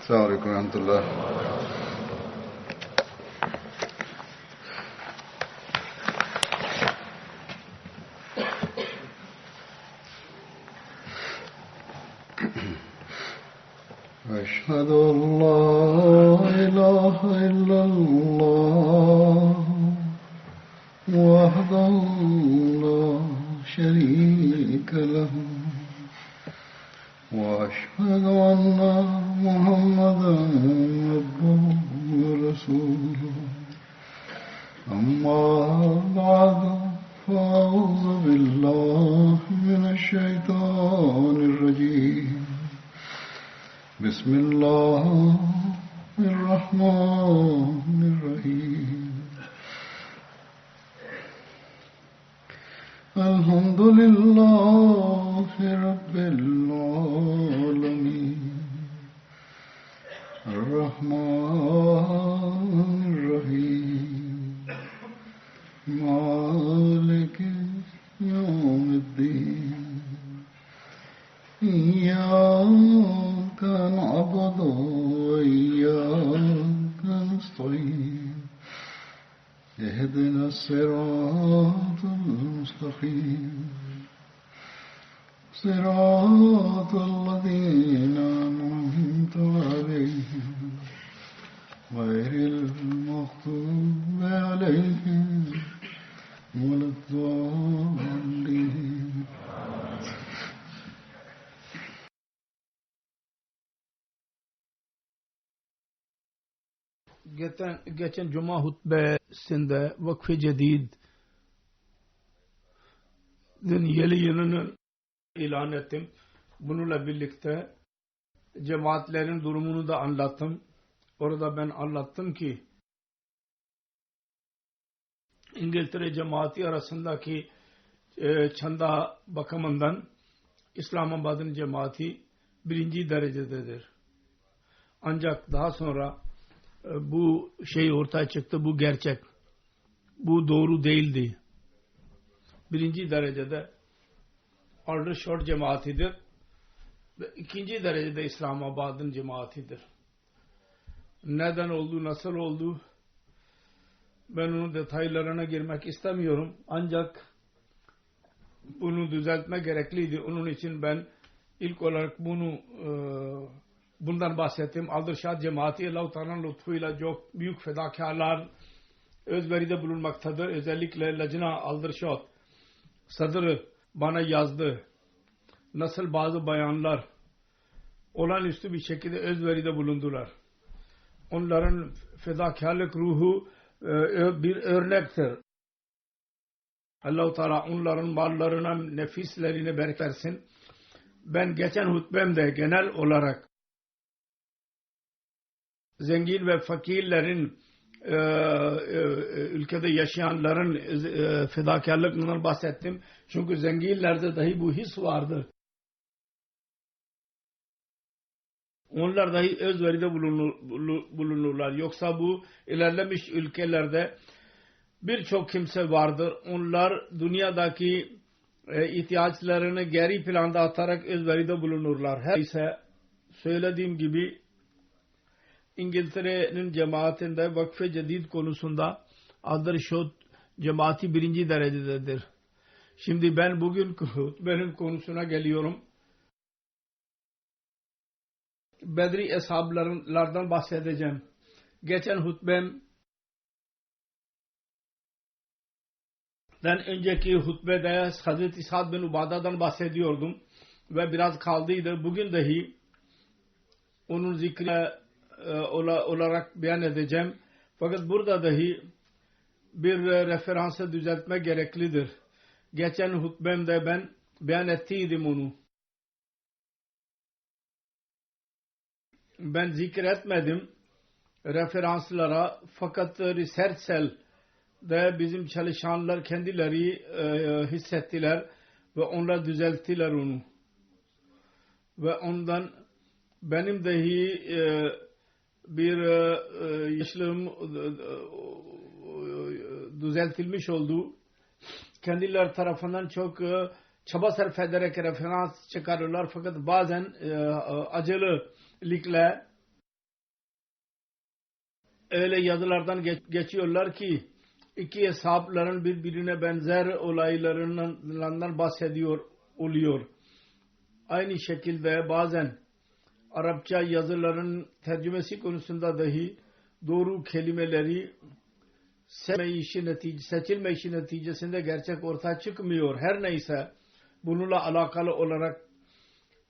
السلام عليكم ورحمة الله. أشهد أن لا إله إلا الله وحده لا شريك له وأشهد أن محمدا عبده ورسوله أما بعد فأعوذ بالله من الشيطان الرجيم بسم الله الرحمن الرحيم الحمد لله رب العالمين الرحمن الرحيم مالك يوم الدين إياك نعبد وإياك نستعين اهدنا الصراط المستقيم صراط الذين أنعمت عليهم غير المغضوب عليهم ولا الضالين. Geçen Cuma hutbesinde Vakf-ı Cedid'in yeni yılını ilan ettim. Bununla birlikte cemaatlerin durumunu da anlattım. Orada ben anlattım ki İngiltere cemaati arasındaki çanda bakımından İslamabad'ın cemaati birinci derecededir. Ancak daha sonra bu şey ortaya çıktı, bu gerçek. Bu doğru değildi. Birinci derecede Aldershot cemaatidir ve ikinci derecede İslamabad'ın cemaatidir. Neden oldu, nasıl oldu? Ben onun detaylarına girmek istemiyorum. Ancak bunu düzeltme gerekliydi. Onun için ben ilk olarak bundan bahsettim. Aldershot cemaati Allah-u Teala'nın lütfuyla çok büyük fedakarlar özveride bulunmaktadır. Özellikle Lajna Aldershot sadrı bana yazdı. Nasıl bazı bayanlar olağanüstü bir şekilde özveride bulundular. Onların fedakarlık ruhu bir örnektir. Allah-u Teala onların mallarına, nefislerine bereket versin. Ben geçen hutbemde genel olarak zengin ve fakirlerin ülkede yaşayanların fedakarlıklarından bahsettim. Çünkü zenginlerde dahi bu his vardır. Onlar dahi özveride bulunurlar. Yoksa bu ilerlemiş ülkelerde birçok kimse vardır. Onlar dünyadaki ihtiyaçlarını geri planda atarak özveride bulunurlar. Her ise söylediğim gibi İngiltere'nin cemaatinde Vakf-ı Cedid konusunda Aldershot cemaati birinci derecededir. Şimdi ben bugün benim konusuna geliyorum. Bedri eshablardan bahsedeceğim. Geçen hutbemden önceki hutbede Hazreti Sa'd bin Ubada'dan bahsediyordum ve biraz kaldıydı. Bugün dahi onun zikri olarak beyan edeceğim. Fakat burada dahi bir referansı düzeltme gereklidir. Geçen hutbemde ben beyan ettiydim onu. Ben zikretmedim referanslara, fakat Research Cell'de bizim çalışanlar kendileri hissettiler ve onlar düzelttiler onu. Ve ondan benim dahi bir yaşlığım düzeltilmiş oldu. Kendileri tarafından çok çaba sarf ederek referans çıkarırlar, fakat bazen acelelikle öyle yazılardan geçiyorlar ki iki hesapların birbirine benzer olaylarından bahsediyor oluyor. Aynı şekilde bazen Arapça yazıların tercümesi konusunda dahi doğru kelimeleri seçilme işi neticesinde gerçek ortaya çıkmıyor. Her neyse bununla alakalı olarak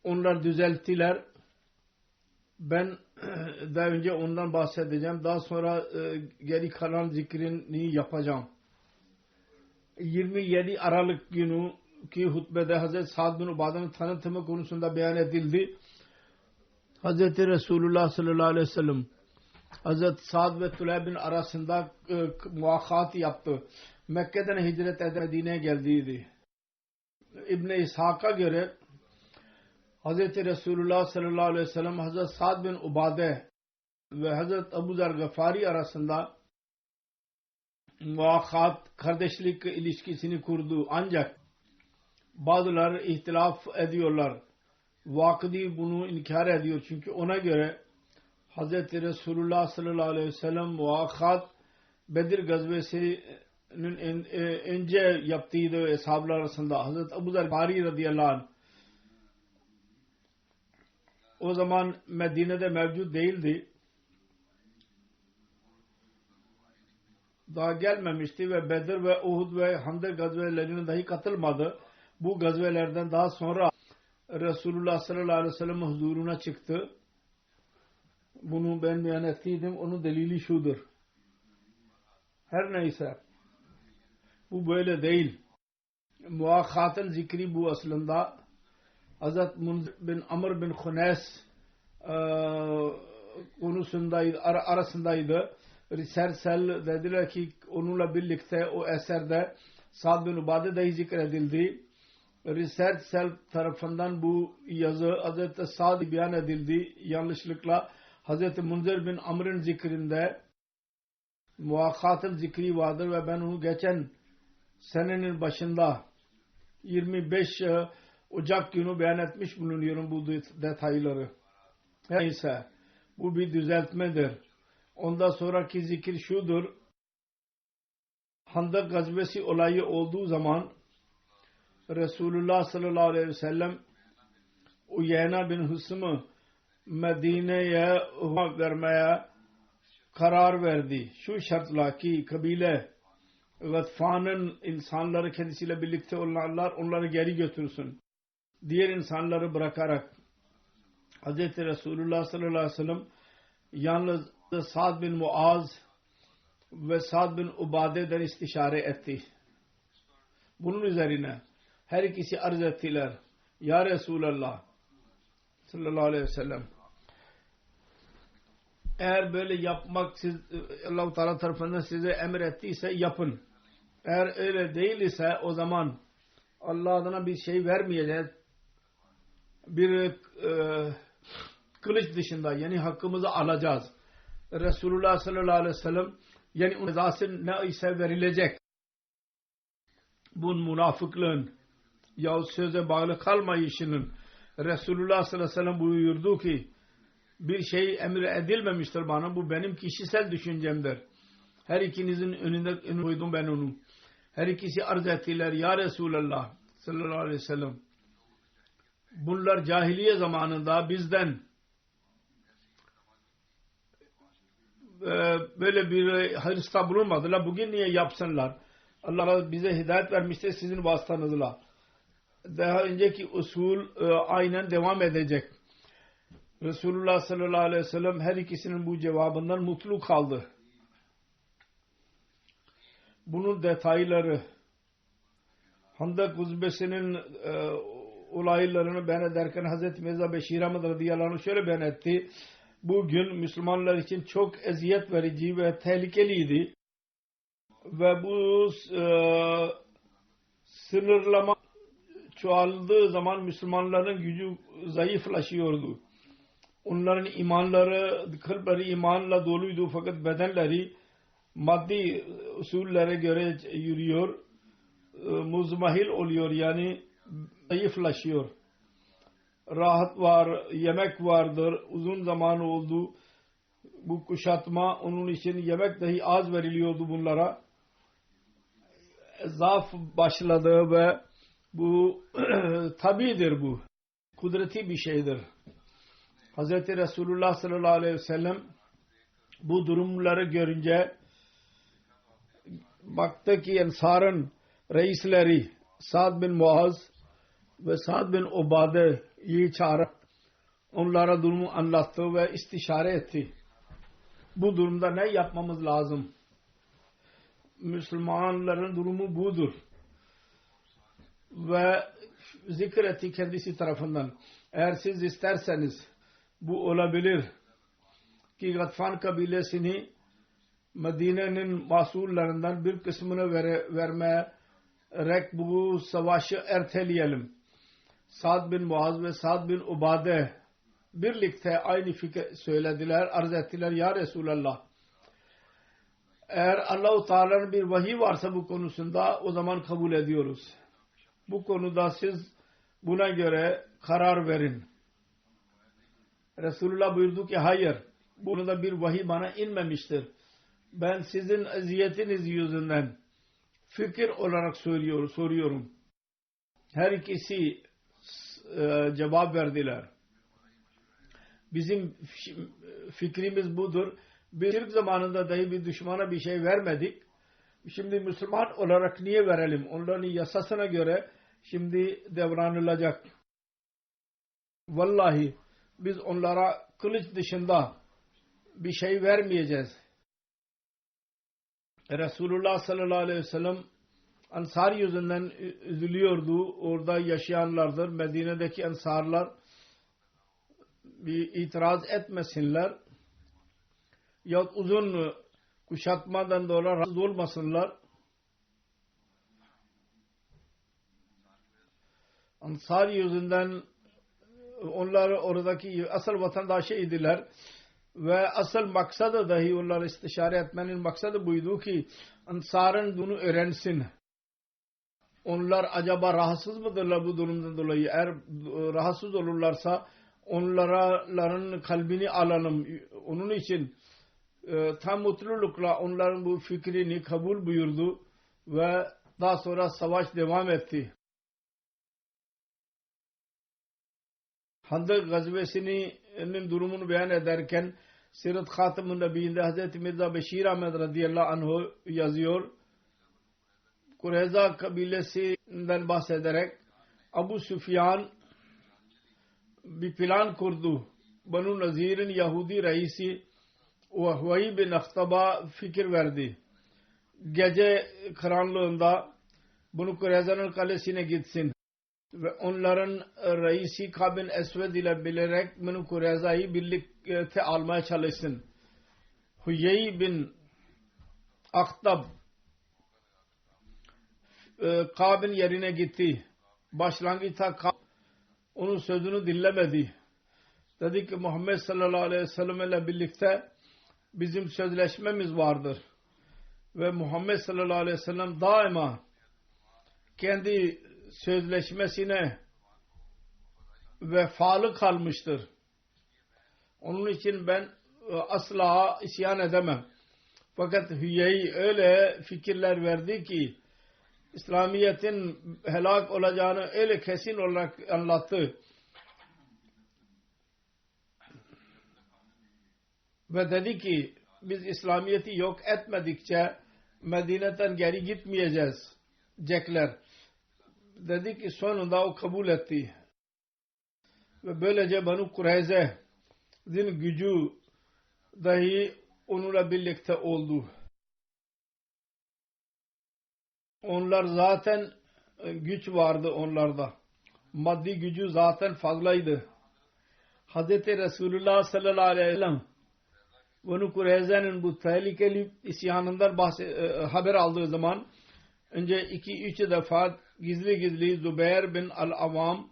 onlar düzelttiler. Ben daha önce ondan bahsedeceğim. Daha sonra geri kalan zikrini yapacağım. 27 Aralık günü ki hutbede Hazreti Sa'd bin Ubada'nın tanıtımı konusunda beyan edildi. Hazreti Resulullah sallallahu aleyhi ve sellem Hazreti Sa'd ve Tülay bin arasında muvakat yaptı. Mekke'den hicret ederek Medine'ye geldiydi. İbn-i İshak'a göre Hazreti Resulullah sallallahu aleyhi ve sellem Hazreti Sa'd bin Ubade ve Hazreti Ebu Zer Gıfari arasında muvakat, kardeşlik ilişkisini kurdu. Ancak bazıları ihtilaf ediyorlar. Vakidi bunu inkar ediyor. Çünkü ona göre Hazreti Resulullah sallallahu aleyhi ve sellem muvakat Bedir gazvesinin önce yaptıydı eshablar arasında. Hazreti Ebu Zer Gıfari radıyallahu anh o zaman Medine'de mevcut değildi. Daha gelmemişti ve Bedir ve Uhud ve Handek gazvelerine dahi katılmadı. Bu gazvelerden daha sonra Resulullah sallallahu aleyhi ve sellem huzuruna çıktı. Bunu ben beyan ettiydim. Onun delili şudur. Her neyse. Bu böyle değil. Muvakkatın zikri bu aslında. Hazret Munzir bin Amr bin Khunes konusundaydı, arasındaydı. Risersel dediler ki onunla birlikte o eserde Sa'd bin Ubade dahi zikredildi. Risersel tarafından bu yazı Hazreti Sa'd beyan edildi. Yanlışlıkla Hazreti Munzir bin Amr'ın zikrinde muvakkatın zikri vardır ve ben onu geçen senenin başında 25 Ocak günü beyan etmiş bulunuyorum bu detayları. Neyse bu bir düzeltmedir. Ondan sonraki zikir şudur. Handek gazvesi olayı olduğu zaman Resulullah sallallahu aleyhi ve sellem Uyeyna bin Hısm'ı Medine'ye vermeye karar verdi. Şu şartla ki kabile Gıtfan'ın insanları kendisiyle birlikte olanlar onları geri götürsün. Diğer insanları bırakarak Hz. Resulullah sallallahu aleyhi ve sellem yalnız Sa'd bin Muaz ve Sa'd bin Ubade'den istişare etti. Bunun üzerine her ikisi arz ettiler. Ya Resulallah sallallahu aleyhi ve sellem eğer böyle yapmak Allah-u Teala tarafından size emrettiyse yapın. Eğer öyle değil ise o zaman Allah adına bir şey vermeyeceğiz. Bir kılıç dışında yani hakkımızı alacağız. Resulullah sallallahu aleyhi ve sellem yani onun rızası ne ise verilecek. Bunun münafıklığın ya söze bağlı kalmayışının Resulullah sallallahu aleyhi ve sellem buyurdu ki bir şey emir edilmemiştir bana. Bu benim kişisel düşüncemdir. Her ikinizin önüne koydum ben onu. Her ikisi arz ettiler. Ya Resulallah sallallahu aleyhi ve sellem bunlar cahiliye zamanında bizden böyle bir hırsta bulunmadılar. Bugün niye yapsınlar? Allah bize hidayet vermiştir sizin vasıtanızla. Daha önceki usul aynen devam edecek. Resulullah sallallahu aleyhi ve sellem her ikisinin bu cevabından mutlu kaldı. Bunun detayları Handek gazvesinin olaylarını beyan ederken Hazreti Mirza Beşir Ahmed radıyallahu anh şöyle beyan etti. Bugün Müslümanlar için çok eziyet verici ve tehlikeliydi. Ve bu sınırlama çoğaldığı zaman Müslümanların gücü zayıflaşıyordu. Onların imanları, kalpleri imanla doluydu fakat bedenleri maddi usullere göre yürüyor, muzmahil oluyor yani zayıflaşıyor. Rahat var, yemek vardır, uzun zaman oldu bu kuşatma, onun için yemek dahi az veriliyordu bunlara. Zaaf başladı ve bu tabidir bu. Kudreti bir şeydir. Hz. Resulullah sallallahu aleyhi ve sellem bu durumları görünce baktı ki Ensar'ın reisleri Sa'd bin Muaz ve Sa'd bin Ubade'yi çağırıp onlara durumu anlattı ve istişare etti. Bu durumda ne yapmamız lazım? Müslümanların durumu budur. Ve zikretti kendisi tarafından. Eğer siz isterseniz bu olabilir ki Gatfan kabilesini Medine'nin mahsullarından bir kısmını vermeyerek bu savaşı erteleyelim. Sa'd bin Muaz ve Sa'd bin Ubade birlikte aynı fikir söylediler, arz ettiler. Ya Resulallah, eğer Allah-u Teala'nın bir vahiy varsa bu konusunda o zaman kabul ediyoruz. Bu konuda siz buna göre karar verin. Resulullah buyurdu ki hayır, bu konuda bir vahiy bana inmemiştir. Ben sizin eziyetiniz yüzünden fikir olarak soruyorum. Her ikisi cevap verdiler. Bizim fikrimiz budur. Bir şirk zamanında dahi bir düşmana bir şey vermedik. Şimdi Müslüman olarak niye verelim? Onların yasasına göre şimdi davranılacak. Vallahi biz onlara kılıç dışında bir şey vermeyeceğiz. Resulullah sallallahu aleyhi ve sellem Ansar yüzünden üzülüyordu. Orada yaşayanlardır. Medine'deki Ansarlar bir itiraz etmesinler. Yahut uzun kuşatmadan dolayı rahatsız olmasınlar. Ansar yüzünden onlar oradaki asıl vatandaşı idiler. Ve asıl maksadı dahi onları istişare etmenin maksadı buydu ki Ansar'ın bunu öğrensin. Onlar acaba rahatsız mıdırlar bu durumdan dolayı? Eğer rahatsız olurlarsa onların kalbini alalım. Onun için tam mutlulukla onların bu fikrini kabul buyurdu ve daha sonra savaş devam etti. Handak gazvesinin durumunu beyan ederken Sirat Hatem-ı Nebi'inde Hz. Mirza Beşir Ahmed radıyallahu anh yazıyor. Kureyza kabilesinden bahsederek Abu Süfyan bir plan kurdu. Banu Nazir'in Yahudi reisi Vahvayi bin Akhtab'a fikir verdi. Gece karanlığında Banu Kureyza'nın kalesine gitsin ve onların reisi Kabin Esved ile bilerek Banu Kureyza'yı birlikte almaya çalışsın. Huyey bin Akhtab Kabin yerine gitti. Başlangıçta onun sözünü dinlemedi. Dedi ki Muhammed sallallahu aleyhi ve sellem ile birlikte bizim sözleşmemiz vardır. Ve Muhammed sallallahu aleyhi ve sellem daima kendi sözleşmesine vefalı kalmıştır. Onun için ben asla isyan edemem. Fakat Hüyey öyle fikirler verdi ki İslamiyet'in helak olacağını öyle kesin olarak anlattı. Ve dedi ki biz İslamiyet'i yok etmedikçe Medine'den geri gitmeyeceğiz. Dedi ki sonunda o kabul etti. Ve böylece Banu Kureyze'nin gücü dahi onunla birlikte oldu. Onlar zaten güç vardı onlarda. Maddi gücü zaten fazlaydı. Hazreti Resulullah sallallahu aleyhi ve sellem Banu Kureyze'nin bu tehlikeli isyanından haber aldığı zaman önce 2-3 defa gizli Zübeyir bin Al-Avam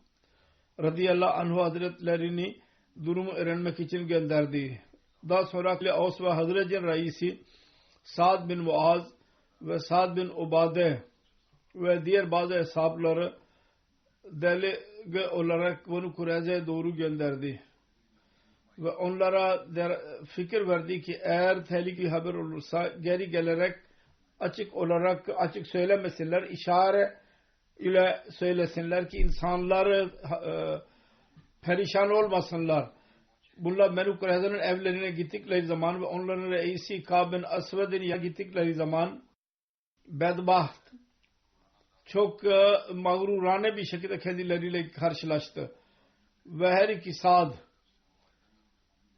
radıyallahu anh hazretlerini durumu öğrenmek için gönderdi. Daha sonra Aus ve Hazret'in reisi Sa'd bin Muaz ve Sa'd bin Ubade ve diğer bazı hesapları delege olarak Banu Kureyze'ye doğru gönderdi. ve onlara fikir verdi ki eğer tehlikeli haber olursa geri gelerek açık söylemesinler, işare ile söylesinler ki insanları perişan olmasınlar. Bunlar Benu Kureyza'nın evlerine gittikleri zaman ve onların reisi Kâb bin Asved'in yanına gittikleri zaman bedbaht, çok mağrurane bir şekilde kendileriyle karşılaştı. Ve her iki Sa'd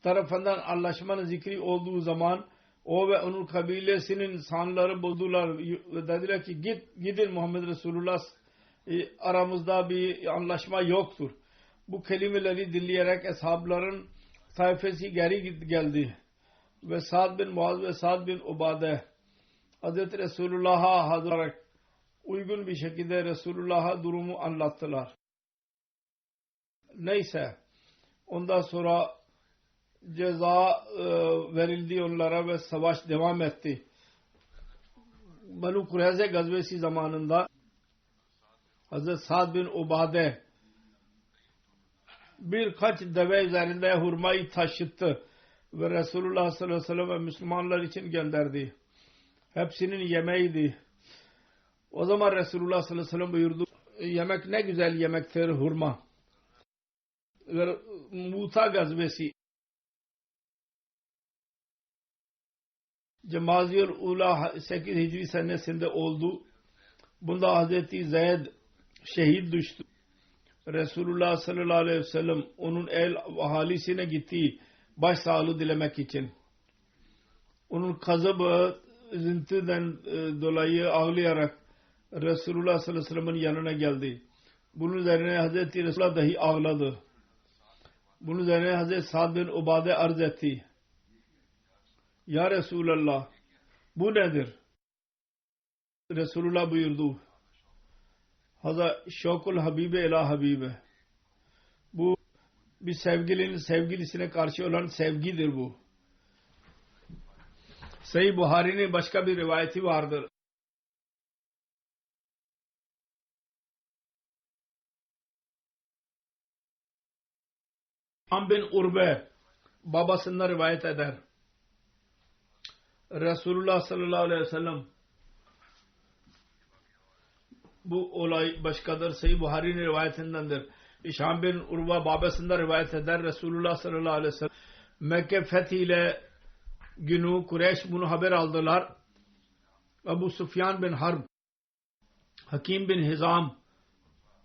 tarafından anlaşmanın zikri olduğu zaman o ve onun kabilesinin insanları buldular ve dediler ki gidin Muhammed Resulullah aramızda bir anlaşma yoktur. Bu kelimeleri dinleyerek ashabların sayfası geri geldi ve Sa'd bin Muaz ve Sa'd bin Ubade Hazreti Resulullah'a hazır olarak uygun bir şekilde Resulullah'a durumu anlattılar. Neyse ondan sonra ceza verildi onlara ve savaş devam etti. Benu Kureyze gazvesi zamanında Hazreti Sa'd bin Ubade birkaç deve üzerinde hurmayı taşıttı ve Resulullah sallallahu aleyhi ve sellem ve Müslümanlar için gönderdi. Hepsinin yemeğiydi. O zaman Resulullah sallallahu aleyhi ve sellem buyurdu, yemek ne güzel yemektir hurma. Ve Muta gazvesi Cemaziyel Ula 8 Hicri senesinde oldu. Bunda Hazreti Zeyd şehit düştü. Resulullah sallallahu aleyhi ve sellem onun el ahalisine gitti başsağlığı dilemek için. Onun kazıbı üzüntüden dolayı ağlayarak Resulullah sallallahu aleyhi ve sellem'in yanına geldi. Bunun üzerine Hazreti Resulullah dahi ağladı. Bunun üzerine Hazreti Sa'd bin Ubade arz etti. Ya Resulallah, bu nedir? Resulullah buyurdu. Haza şokul habibe ila habibe. Bu bir sevgilinin sevgilisine karşı olan sevgidir bu. Sahih Buhari'nin başka bir rivayeti vardır. Am bin Urbe babasından rivayet eder. Resulullah sallallahu aleyhi ve sellem bu olay başkadır. Sahih Buhari'nin rivayetindendir. İşam bin Urve babasından rivayet eder. Resulullah sallallahu aleyhi ve sellem Mekke fethiyle günü Kureyş bunu haber aldılar. Ebu Sufyan bin Harb, Hakim bin Hizam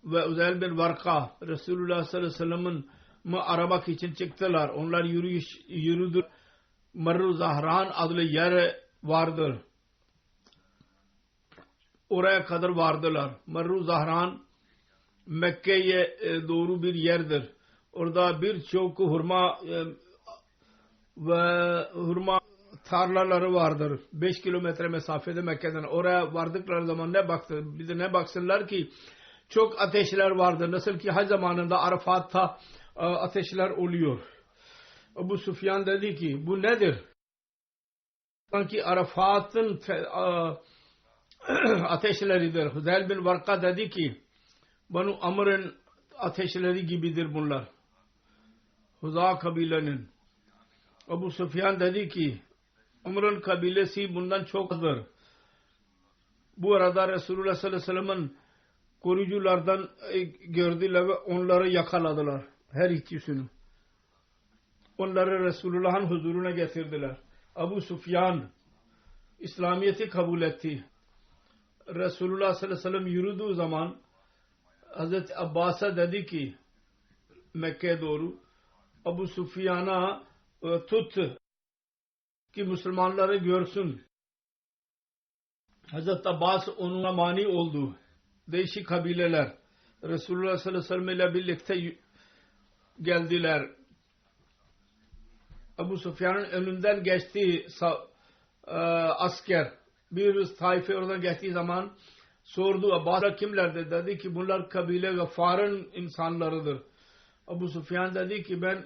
ve Uzel bin Varka Resulullah sallallahu aleyhi ve sellem'in aramak için çıktılar. Onlar yürüdü. Marru Zahran adlı yer vardır. Oraya kadar vardılar. Marru Zahran Mekke'ye doğru bir yerdir. Orada birçok hurma ve hurma tarlaları vardır. 5 kilometre mesafede Mekke'den. Oraya vardıkları zaman ne baksınlar ki çok ateşler vardır. Nasıl ki hac zamanında Arafat'ta ateşler oluyor. Ebu Sufyan dedi ki bu nedir? Sanki Arafat'ın ateşleridir. Hüzeyl bin Varka dedi ki Banu Amr'ın ateşleri gibidir bunlar. Huza kabilenin. Ebu Sufyan dedi ki Amr'ın kabilesi bundan çok azdır. Bu arada Resulullah sallallahu aleyhi ve sellem'in koruyuculardan gördüler ve onları yakaladılar. Her ikisini. Onları Resulullah'ın huzuruna getirdiler. Ebu Sufyan İslamiyet'i kabul etti. Resulullah sallallahu aleyhi ve sellem yürüdüğü zaman Hazreti Abbas'a dedi ki Mekke'ye doğru Ebu Sufyan'a tut ki Müslümanları görsün. Hazreti Abbas onunla mani oldu. Değişik kabileler Resulullah sallallahu aleyhi ve sellem ile birlikte geldiler. Ebu Sufyan'ın önünden geçtiği asker bir taife oradan geçtiği zaman sordu Abbas'a kimlerdir? Dedi ki bunlar kabile Gıfar'ın insanlarıdır. Ebu Sufyan dedi ki ben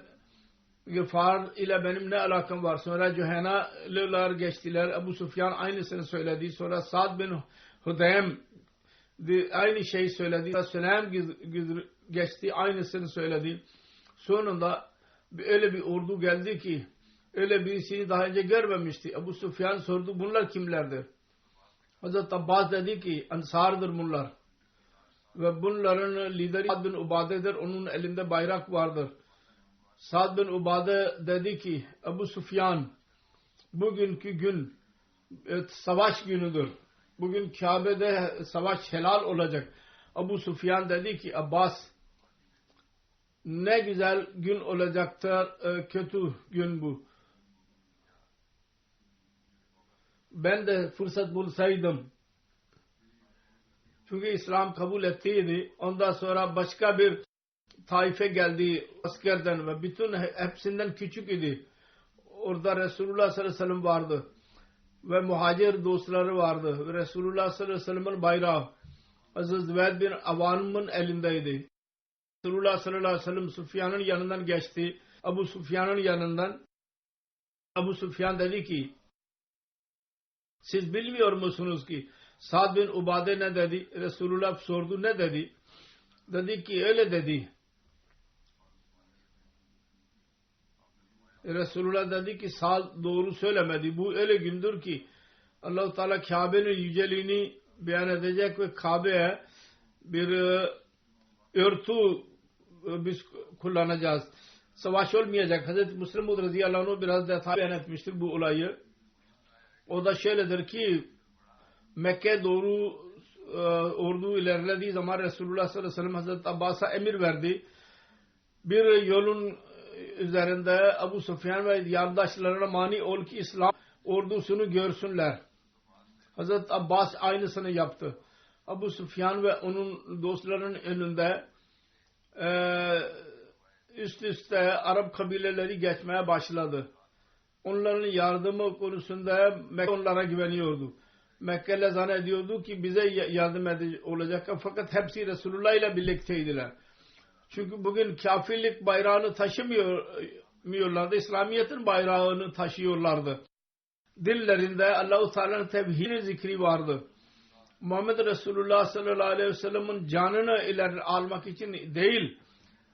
Gıfar ile benim ne alakam var? Sonra Cühenalılar geçtiler. Ebu Sufyan aynısını söyledi. Sonra Sa'd bin Hudeym aynı şeyi söyledi. Süleym geçti aynısını söyledi. Sonunda öyle bir ordu geldi ki öyle birisini daha önce görmemişti. Ebu Süfyan sordu, bunlar kimlerdir? Hazreti Abbas dedi ki Ansar'dır bunlar. Ve bunların lideri Sa'd bin Ubade'dir. Onun elinde bayrak vardır. Sa'd bin Ubade dedi ki Ebu Süfyan, bugünkü gün savaş günüdür. Bugün Kabe'de savaş helal olacak. Ebu Süfyan dedi ki Abbas, ne güzel gün olacaktır, kötü gün bu. Ben de fırsat bulsaydım, çünkü İslam kabul ettiydi. Ondan sonra başka bir taife geldi askerden ve bütün hepsinden küçük idi. Orada Resulullah sallallahu aleyhi ve sellem vardı ve muhacir dostları vardı ve Resulullah sallallahu aleyhi ve sellem'in bayrağı Aziz Zübeyir bin Avvam'ın elindeydi. Resulullah sallallahu aleyhi ve sellem Süfyan'ın yanından geçti. Ebu Süfyan'ın yanından. Ebu Süfyan dedi ki siz bilmiyor musunuz ki Sa'd bin Ubade ne dedi? Resulullah sordu, ne dedi? Dedi ki öyle dedi. Resulullah dedi ki Sa'd doğru söylemedi. Bu öyle gündür ki Allah-u Teala Kabe'nin yüceliğini beyan edecek ve Kabe'ye bir örtü biz kullanacağız. Savaş olmayacak. Hazreti Müslim radıyallahu anh biraz detay beyan etmiştir bu olayı. O da şöyledir ki Mekke doğru ordu ilerlediği zaman Resulullah sallallahu aleyhi ve sellem Hazreti Abbas'a emir verdi. Bir yolun üzerinde Ebu Süfyan ve yandaşlarına mani ol ki İslam ordusunu görsünler. Hazreti Abbas aynısını yaptı. Ebu Süfyan ve onun dostlarının önünde üst üste Arap kabileleri geçmeye başladı. Onların yardımı konusunda Mekke onlara güveniyordu. Mekke'le zannediyordu ki bize yardım olacak fakat hepsi Resulullah ile birlikteydiler. Çünkü bugün kafirlik bayrağını taşımıyorlardı. İslamiyet'in bayrağını taşıyorlardı. Dillerinde Allah-u Teala'nın tevhid zikri vardı. Muhammed Resulullah sallallahu aleyhi ve sellem'in canını ileri almak için değil,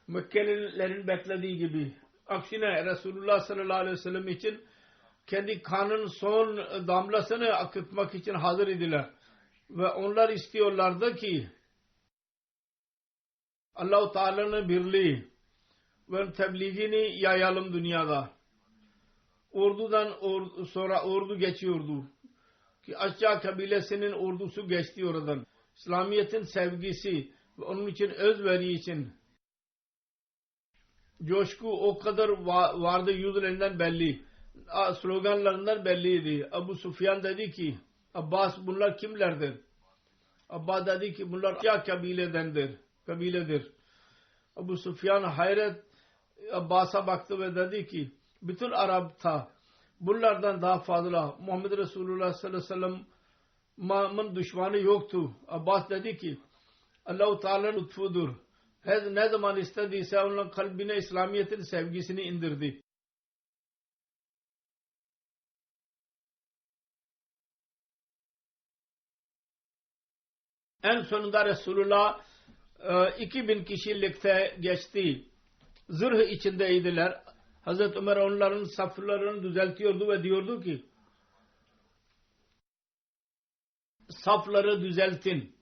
Mekkelilerin beklediği gibi. Aksine Resulullah sallallahu aleyhi ve sellem için kendi kanın son damlasını akıtmak için hazır idiler. Ve onlar istiyorlardı ki Allah-u Teala'nın birliği ve tebliğini yayalım dünyada. Ordudan sonra ordu geçiyordu. Ki Aşağı kabilesinin ordusu geçti oradan. İslamiyet'in sevgisi ve onun için özveri için coşku o kadar vardı, yüzlerinden belli. Sloganlarından belliydi. Ebu Süfyan dedi ki Abbas bunlar kimlerdir? Abbas dedi ki bunlar Aşağı kabiledir. Ebu Süfyan hayret Abbas'a baktı ve dedi ki bütün Arap'ta bunlardan daha fazla Muhammed Resulullah sallallahu aleyhi ve sellem'in düşmanı yoktu. Abbas dedi ki Allah-u Teala'nın lütfudur. Ne zaman istediyse onun kalbine İslamiyet'in sevgisini indirdi. En sonunda Resulullah 2000 kişilikte geçti. Zırh içindeydiler. Hazreti Ömer onların saflarını düzeltiyordu ve diyordu ki safları düzeltin.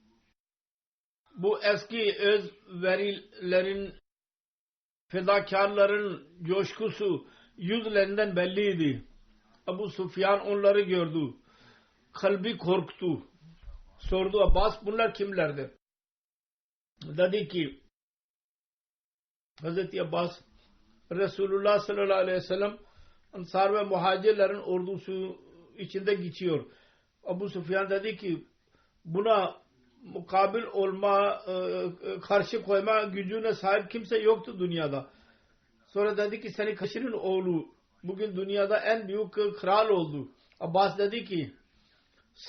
Bu eski özverilerin, fedakarların coşkusu yüzlerinden belliydi. Ebu Süfyan onları gördü. Kalbi korktu. Sordu Abbas bunlar kimlerdir? Dedi ki Hazreti Abbas Resulullah sallallahu aleyhi ve sellem Ansar ve muhacirlerin ordusu içinde geçiyor. Ebu Süfyan dedi ki buna mukabil olma, karşı koyma gücüne sahip kimse yoktu dünyada. Sonra dedi ki senin kaşının oğlu bugün dünyada en büyük kral oldu. Abbas dedi ki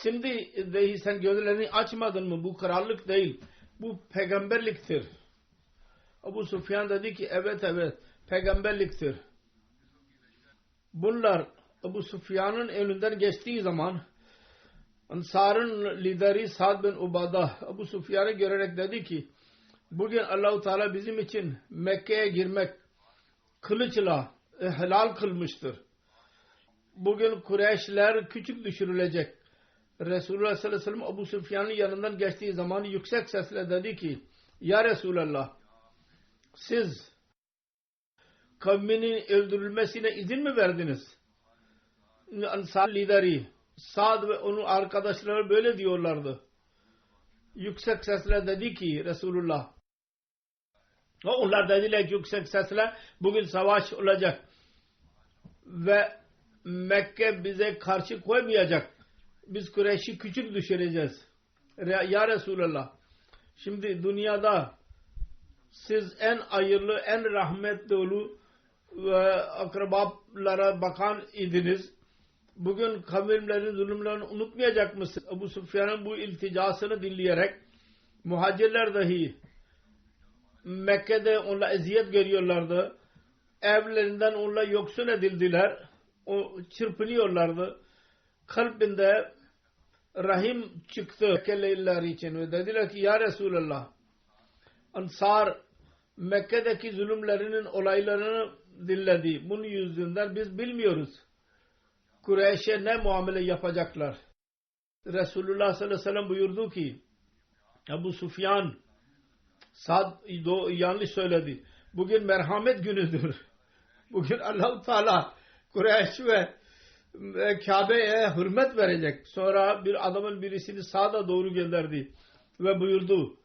şimdi dahi sen gözlerini açmadın mı? Bu krallık değil. Bu peygamberliktir. Ebu Süfyan dedi ki evet peygamberliktir. Bunlar Ebu Süfyan'ın önünden geçtiği zaman Ansar'ın lideri Sa'd bin Ubade Ebu Süfyan'ı görerek dedi ki bugün Allah-u Teala bizim için Mekke'ye girmek kılıçla helal kılmıştır. Bugün Kureyşler küçük düşürülecek. Resulullah sallallahu aleyhi ve sellem Ebu Süfyan'ın yanından geçtiği zaman yüksek sesle dedi ki Ya Resulallah, siz kavminin öldürülmesine izin mi verdiniz? Ansar lideri Sa'd ve onun arkadaşları böyle diyorlardı. Yüksek sesle dedi ki Resulullah, onlar dediler ki yüksek sesle bugün savaş olacak ve Mekke bize karşı koymayacak. Biz Kureyş'i küçük düşüreceğiz. Ya Resulallah, şimdi dünyada siz en hayırlı, en rahmet dolu ve akrabalara bakan idiniz. Bugün kavimlerin zulümlerini unutmayacak mısınız? Ebu Süfyan'ın bu ilticasını dinleyerek muhacirler dahi Mekke'de onunla eziyet görüyorlardı. Evlerinden onunla yoksun edildiler. O çırpınıyorlardı. Kalbinde rahim çıktı Mekkeliler için ve dediler ki Ya Resulallah, Ansar Mekke'deki zulümlerinin olaylarını dinledi. Bunun yüzünden biz bilmiyoruz Kureyş'e ne muamele yapacaklar. Resulullah sallallahu aleyhi ve sellem buyurdu ki Ebu Süfyan Sa'd yanlış söyledi. Bugün merhamet günüdür. Bugün Allah-u Teala Kureyş ve Kabe'ye hürmet verecek. Sonra bir adamın birisini Sa'd'a doğru gönderdi ve buyurdu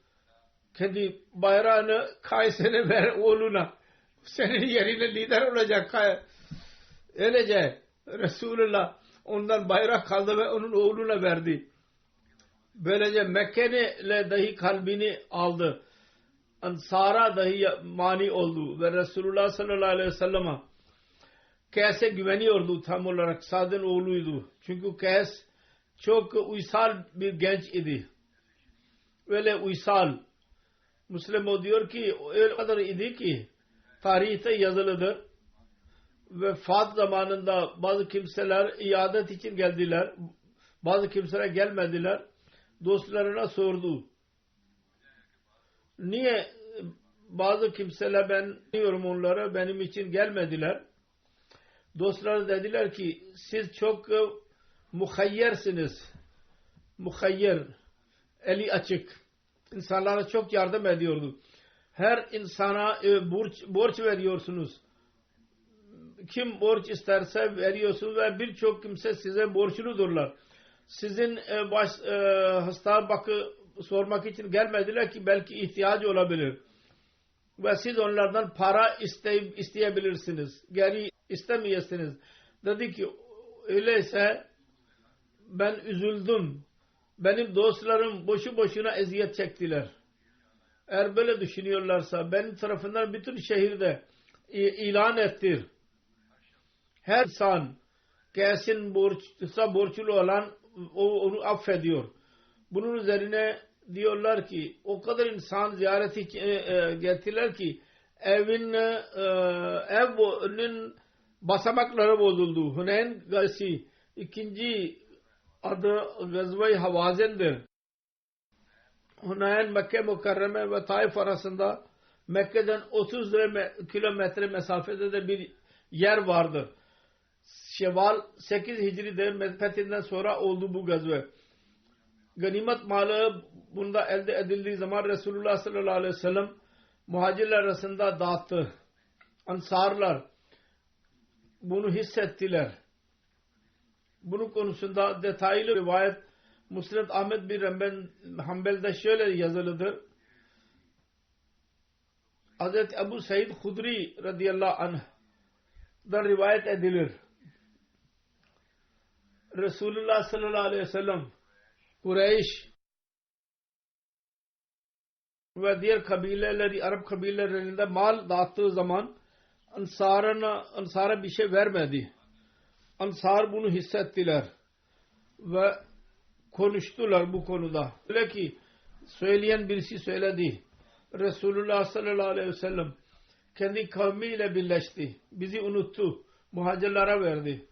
kendi bayrağını Kays'e ver oğluna. Senin yerine lider olacak. Öylece Resulullah ondan bayrak kaldı ve onun oğluna verdi. Böylece Mekke'yle dahi kalbini aldı. Ansar'a dahi mani oldu ve Resulullah sallallahu aleyhi ve sellem'e Kays'e güveniyordu tam olarak. Sa'd'ın oğluydu. Çünkü Kays çok uysal bir genç idi. Öyle uysal. Müslim o diyor ki öyle kadar idi ki tarihte yazılıdır. Vefat zamanında bazı kimseler iadet için geldiler. Bazı kimseler gelmediler. Dostlarına sordu. Niye bazı kimseler ben diyorum onlara benim için gelmediler? Dostlar dediler ki siz çok muhayyersiniz. Muhayyer, eli açık. İnsanlara çok yardım ediyordu. Her insana borç veriyorsunuz. Kim borç isterse veriyorsunuz ve birçok kimse size borçludurlar. Sizin hasta sormak için gelmediler ki belki ihtiyacı olabilir. Ve siz onlardan para isteyebilirsiniz. Geri istemeyesiniz. Dedi ki öyleyse ben üzüldüm. Benim dostlarım boşu boşuna eziyet çektiler. Eğer böyle düşünüyorlarsa benim tarafından bütün şehirde ilan ettir. Her insan kesin borçlu olan onu affediyor. Bunun üzerine diyorlar ki o kadar insan ziyareti getirdiler ki evinin basamakları bozuldu. Huneyn Gazisi ikinci adı Gazve-i Havazen'dir. Huneyn Mekke Mukarreme ve Taif arasında Mekke'den 30 kilometre mesafede de bir yer vardır. Şevval 8 Hicri'de fethinden sonra oldu bu gazve. Ganimet malı bunda elde edildiği zaman Resulullah sallallahu aleyhi ve sellem muhacirler arasında dağıttı. Ansarlar bunu hissettiler. Bunun konusunda detaylı rivayet Musned Ahmed bin Hanbel'de şöyle yazılıdır. Hazreti Ebu Said Hudri radıyallahu anh'dan rivayet edilir. Resulullah sallallahu aleyhi ve sellem Kureyş ve diğer kabileleri, Arap kabilelerinde mal dağıttığı zaman Ansar'a bir şey vermedi. Ansar bunu hissettiler ve konuştular bu konuda. Öyle ki söyleyen birisi söyledi. Resulullah sallallahu aleyhi ve sellem kendi kavmiyle birleşti. Bizi unuttu. Muhacirlara verdi.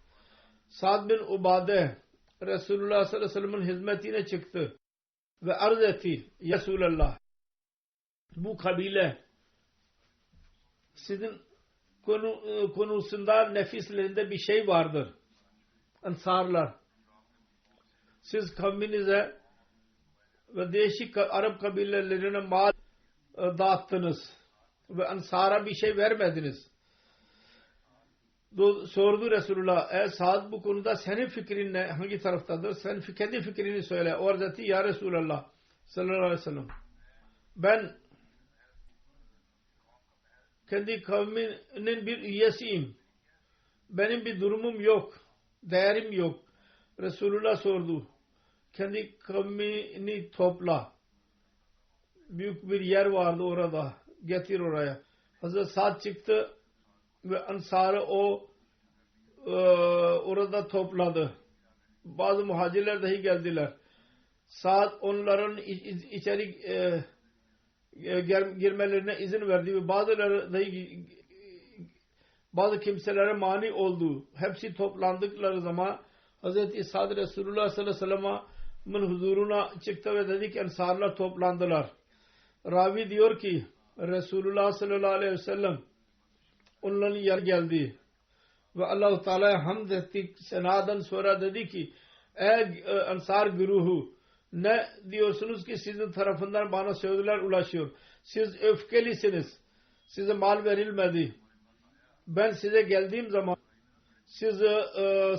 Sa'd bin Ubade Resulullah sallallahu aleyhi ve sellem'in hizmetine çıktı ve arz etti. Ya Resulallah, bu kabile sizin konusunda nefislerinde bir şey vardır. Ensarlar. Siz kavminize ve değişik Arap kabilelerine mal dağıttınız ve Ensar'a bir şey vermediniz. Sordu Resulullah, Sa'd bu konuda senin fikrin ne? Hangi taraftadır? Sen kendi fikrini söyle. O Hazreti Ya Resulallah sallallahu aleyhi ve sellem, ben kendi kavminin bir üyesiyim. Benim bir durumum yok. Değerim yok. Resulullah sordu. Kendi kavmini topla. Büyük bir yer vardı orada. Getir oraya. Hazreti Sa'd çıktı ve Ansar'ı orada topladı. Bazı muhacirler dahi geldiler. Sa'd onların içeri girmelerine izin verdi ve bazıları dahi bazı kimselere mani oldu. Hepsi toplandıkları zaman Hz. Sa'd Resulullah sallallahu aleyhi ve sellem'in huzuruna çıktı ve dedi ki Ensarlar toplandılar. Ravi diyor ki Resulullah sallallahu aleyhi ve sellem onların yer geldi ve Allah-u Teala'ya hamd ettik. Senadan sonra dedi ki ey Ensar güruhu, ne diyorsunuz ki sizin tarafından bana sözler ulaşıyor. Siz öfkelisiniz. Size mal verilmedi. Ben size geldiğim zaman siz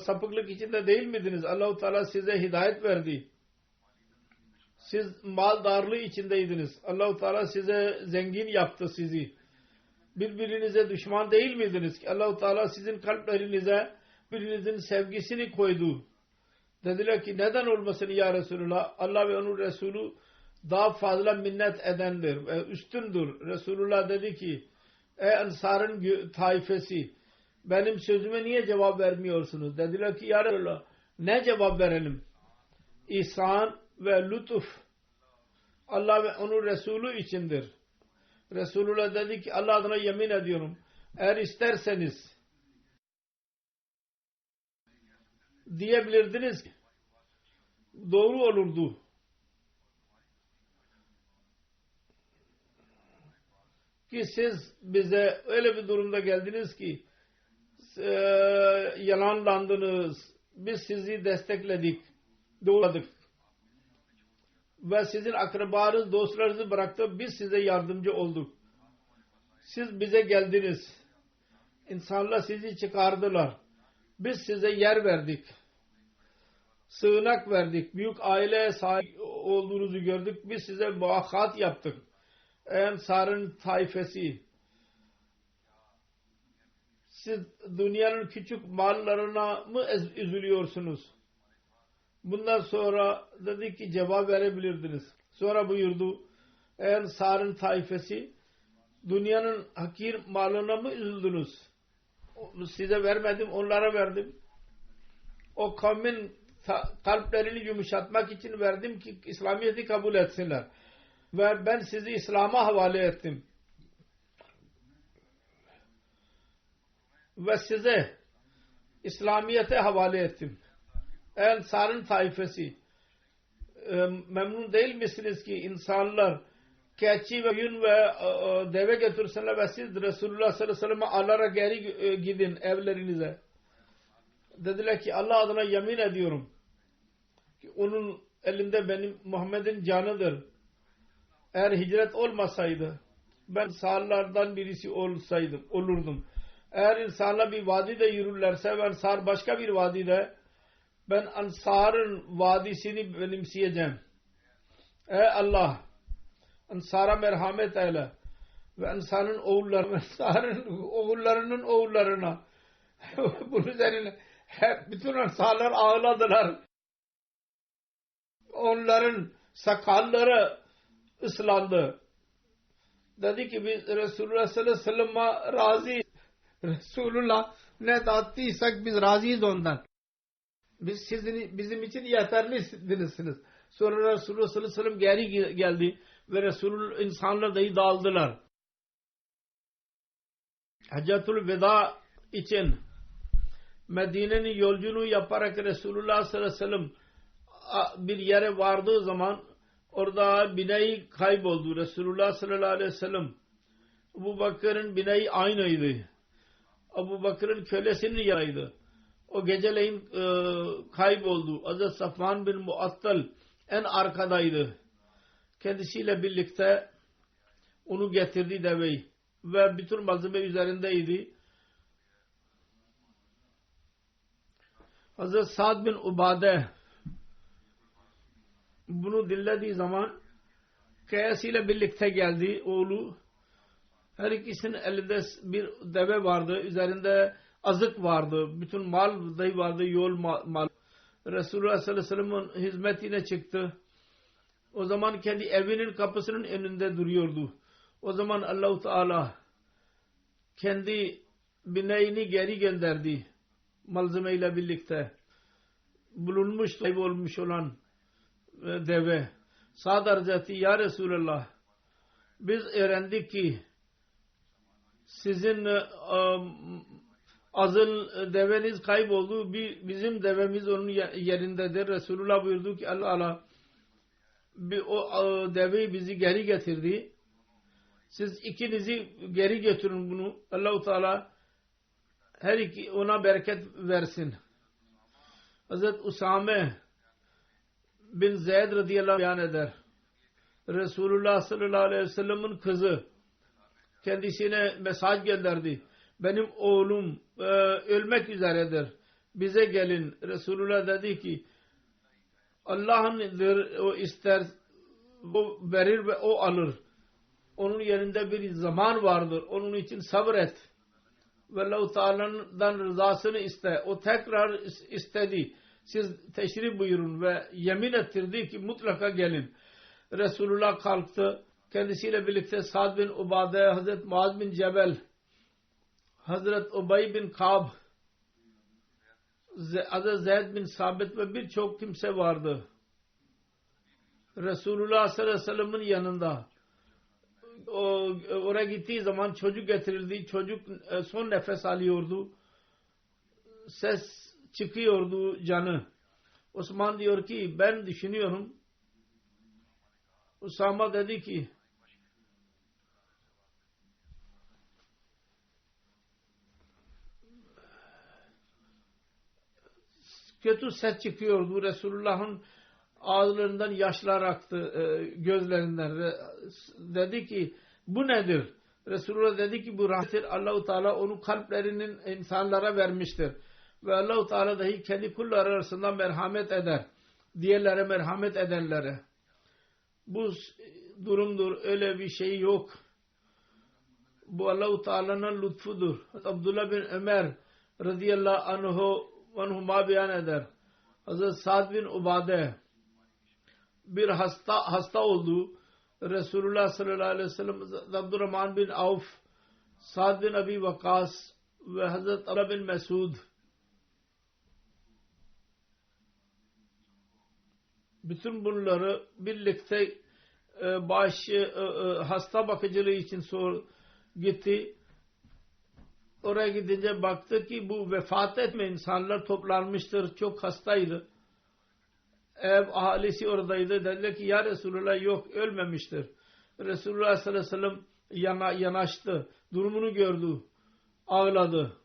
sapıklık içinde değil miydiniz? Allah-u Teala size hidayet verdi. Siz mal darlığı içindeydiniz. Allah-u Teala size zengin yaptı sizi. Birbirinize düşman değil miydiniz ki? Allah-u Teala sizin kalplerinize birbirinizin sevgisini koydu. Dediler ki neden olmasın ya Resulullah? Allah ve onun Resulü daha fazla minnet edendir ve üstündür. Resulullah dedi ki ey Ensar'ın taifesi, benim sözüme niye cevap vermiyorsunuz? Dediler ki ya Resulullah ne cevap verelim? İhsan ve lütuf Allah ve onun Resulü içindir. Resulullah dedi ki Allah adına yemin ediyorum, eğer isterseniz diyebilirdiniz ki doğru olurdu. Ki siz bize öyle bir durumda geldiniz ki yalanlandınız. Biz sizi destekledik, doğruladık. Ve sizin akrabanız, dostlarınızı bıraktık. Biz size yardımcı olduk. Siz bize geldiniz. İnsanlar sizi çıkardılar. Biz size yer verdik. Sığınak verdik. Büyük aileye sahip olduğunuzu gördük. Biz size muakkat yaptık. Ensar'ın taifesi. Siz dünyanın küçük mallarına mı üzülüyorsunuz? Bundan sonra dedi ki cevap verebilirdiniz. Sonra buyurdu Ensar'ın taifesi, dünyanın hakir malına mı üzüldünüz? Size vermedim, onlara verdim. O kavmin kalplerini yumuşatmak için verdim ki İslamiyet'i kabul etsinler. Ve ben sizi İslam'a havale ettim. Ve size İslamiyet'e havale ettim. Ensar'ın taifesi, memnun değil misiniz ki insanlar keçi ve yün ve deve götürsünler ve siz Resulullah sallallahu aleyhi ve sellem'e alarak geri gidin evlerinize. Dediler ki Allah adına yemin ediyorum ki onun elinde benim Muhammed'in canıdır. Eğer hicret olmasaydı ben Ensarlardan birisi olurdum. Eğer insanlar bir vadide yürürlerse ve Ensar başka bir vadide, ben Ensar'ın vadisini benimseyeceğim. Ey Allah, Ensar'a merhamet eyle ve Ensar'ın oğullarının oğullarına bunun üzerine hep bütün Ensarlar ağladılar. Onların sakalları ıslandı. Dedi ki biz Resulullah sallallahu aleyhi ve sellem'e razıyız. Resulullah ne dağıttıysak biz razıyız ondan. Bizim için yeterlisiniz. Sonra Resulullah sallallahu aleyhi ve sellem geri geldi ve Resulullah insanlar dahi dağıldılar. Haccatul Veda için Medine'nin yolculuğu yaparak Resulullah sallallahu aleyhi ve sellem bir yere vardığı zaman orada bineği kayboldu. Resulullah sallallahu aleyhi ve sellem Ebu Bakır'ın bineği aynıydı. Abu Bakr'ın kölesinin yanıydı. O geceleyin kayboldu. Hazreti Safvan bin Muattal en arkadaydı. Kendisiyle birlikte onu getirdi deveyi ve bütün malzeme üzerindeydi. Hazreti Sa'd bin Ubade bunu dinlediği zaman kayasıyla birlikte geldi oğlu. Her ikisinin elinde bir deve vardı. Üzerinde azık vardı. Bütün mal dahi vardı. Yol mal. Resulullah sallallahu aleyhi ve sellem'in hizmetine çıktı. O zaman kendi evinin kapısının önünde duruyordu. O zaman Allah-u Teala kendi bineğini geri gönderdi. Malzemeyle birlikte. Bulunmuş, kaybolmuş olan deve. Sa'd arz etti, ya Resulallah, biz öğrendik ki sizin azıl deveniz kayboldu. Bizim devemiz onun yerindedir. Resulullah buyurdu ki Allah o deveyi bizi geri getirdi. Siz ikinizi geri götürün bunu. Allah-u Teala her iki ona bereket versin. Hazreti Usame bin Zeyd radıyallahu anh beyan eder. Resulullah sallallahu aleyhi ve sellem'in kızı kendisine mesaj gönderdi. Benim oğlum ölmek üzeredir. Bize gelin. Resulullah dedi ki Allah'ındır, o ister, o verir ve o alır. Onun yerinde bir zaman vardır. Onun için sabret. Ve Allah-u Teala'dan rızasını iste. O tekrar istedi. Siz teşrif buyurun ve yemin ettirdi ki mutlaka gelin. Resulullah kalktı. Kendisiyle birlikte Sa'd bin Ubade, Hazreti Muaz bin Cebel, Hazreti Ubay bin Ka'b, Hazreti Zeyd bin Sabit ve birçok kimse vardı. Resulullah sallallahu aleyhi ve sellem'in yanında. Oraya gittiği zaman çocuk getirildi. Çocuk son nefes alıyordu. Ses çıkıyordu canı. Osman diyor ki ben düşünüyorum. Usama dedi ki kötü ses çıkıyordu. Resulullah'ın ağızlarından yaşlar aktı, gözlerinden. Dedi ki bu nedir? Resulullah dedi ki bu rahmettir. Allah-u Teala onun kalplerinin insanlara vermiştir. Ve Allah-u Teala dahi kendi kulları arasında merhamet eder. Diğerlere merhamet edenlere. Bu durumdur. Öyle bir şey yok. Bu Allah-u Teala'nın lütfudur. Abdullah bin Ömer radıyallahu anhuma beyan eder. Hazreti Sa'd bin Ubade bir hasta oldu. Resulullah sallallahu aleyhi ve sellem Abdurrahman bin Avf, Sa'd bin Abi Vakas ve Hazreti Abdullah bin Mesud bütün bunları birlikte hasta bakıcılığı için gitti. Oraya gidince baktı ki bu vefat etme insanlar toplanmıştır. Çok hastaydı. Ev ahalisi oradaydı. Dediler ki ya Resulullah yok ölmemiştir. Resulullah sallallahu aleyhi ve sellem yanaştı. Durumunu gördü. Ağladı.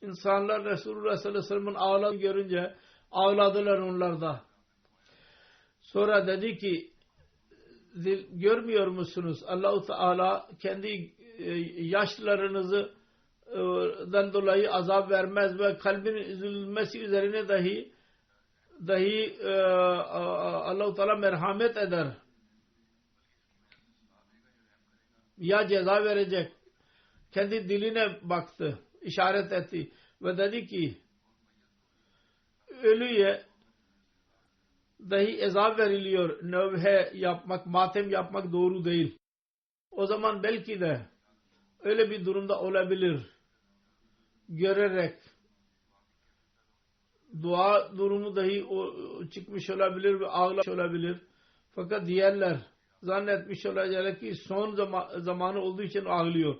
İnsanlar Resulullah sallallahu aleyhi ve sellem'in ağladığını görünce ağladılar onlar da. Sonra dedi ki görmüyor musunuz? Allah-u Teala kendi yaşlarınızdan dolayı azap vermez ve kalbin üzülmesi üzerine dahi Allah-u Teala merhamet eder. Ya ceza verecek. Kendi diline baktı. İşaret etti. Ve dedi ki ölüye dahi ezap veriliyor. Növhe yapmak, matem yapmak doğru değil. O zaman belki de öyle bir durumda olabilir. Görerek dua durumu dahi çıkmış olabilir ve ağlamış olabilir. Fakat diğerler zannetmiş olacak ki son zamanı olduğu için ağlıyor.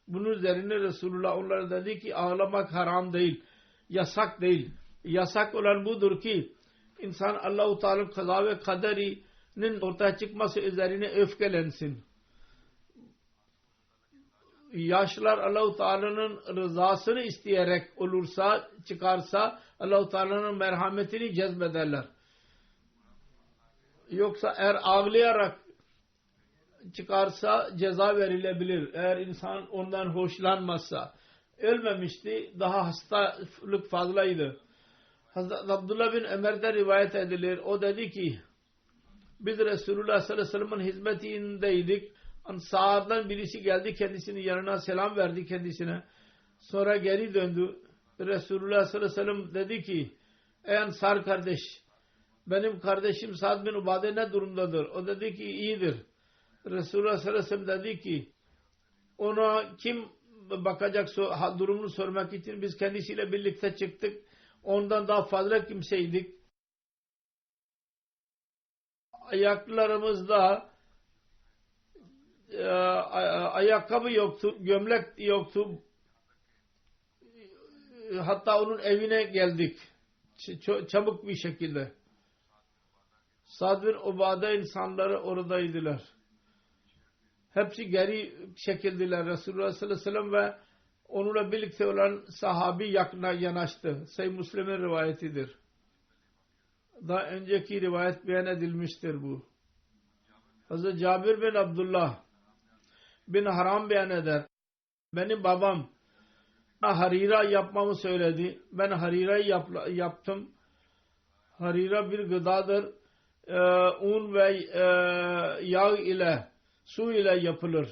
Bunun üzerine Resulullah onlara dedi ki ağlamak haram değil. Yasak değil. Yasak olan budur ki İnsan Allah-u Teala'nın kaza ve kaderinin ortaya çıkması üzerine öfkelensin. yaşlar Allah-u Teala'nın rızasını isteyerek olursa, çıkarsa Allah-u Teala'nın merhametini cezbederler. Yoksa eğer ağlayarak çıkarsa ceza verilebilir. Eğer insan ondan hoşlanmazsa. Ölmemişti. Daha hastalık fazlaydı. Hazreti Abdullah bin Ömer'den rivayet edilir. O dedi ki biz Resulullah sallallahu aleyhi ve sellem'in hizmetindeydik. Ansardan birisi geldi kendisinin yanına, selam verdi kendisine. Sonra geri döndü. Resulullah sallallahu aleyhi ve sellem dedi ki ey Ansar kardeş, benim kardeşim Sa'd bin Ubade ne durumdadır? O dedi ki iyidir. Resulullah sallallahu aleyhi ve sellem dedi ki ona kim bakacak durumunu sormak için biz kendisiyle birlikte çıktık. Ondan daha fazla kimseydik. Ayaklarımızda ayakkabı yoktu, gömlek yoktu. Hatta onun evine geldik. Çabuk bir şekilde. Sa'd bin Ubade insanları oradaydılar. Hepsi geri çekildiler. Resulullah sallallahu aleyhi ve sellem ve onunla birlikte olan sahabi yakına yanaştı. Sahih Müslim'in rivayetidir. Daha önceki rivayet beyan edilmiştir bu. Hazreti Cabir bin Abdullah bin Haram beyan eder. Benim babam harira yapmamı söyledi. Ben harirayı yaptım. Harira bir gıdadır. Un ve yağ ile, su ile yapılır.